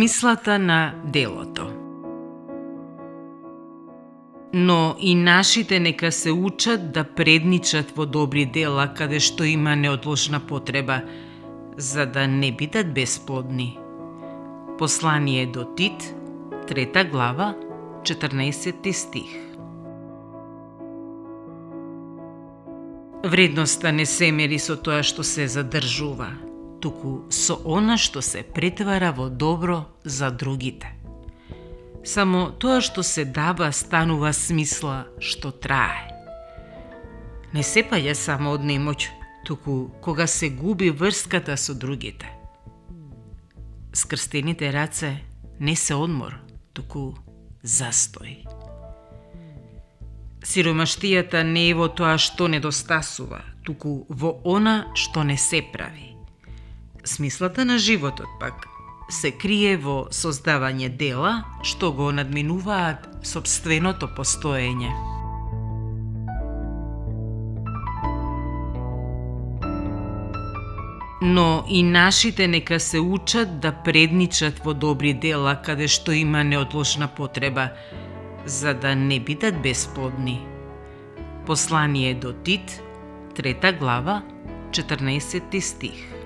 Смислата на делото. Но и нашите нека се учат да предничат во добри дела каде што има неотложна потреба, за да не бидат бесплодни. Послание до Тит, 3 глава, 14 стих. Вредноста не се мери со тоа што се задржува, туку со она што се претвара во добро за другите. Само тоа што се дава станува смисла што трае. Не се паѓа само од немоќ, туку кога се губи врската со другите. Скрстените раце не се одмор, туку застој. Сиромаштијата не е во тоа што недостасува, туку во она што не се прави. Смислата на животот пак се крие во создавање дела што го надминуваат сопственото постоење. Но и нашите нека се учат да предничат во добри дела каде што има неотложна потреба, за да не бидат бесплодни. Послание до Тит, 3 глава, 14 стих.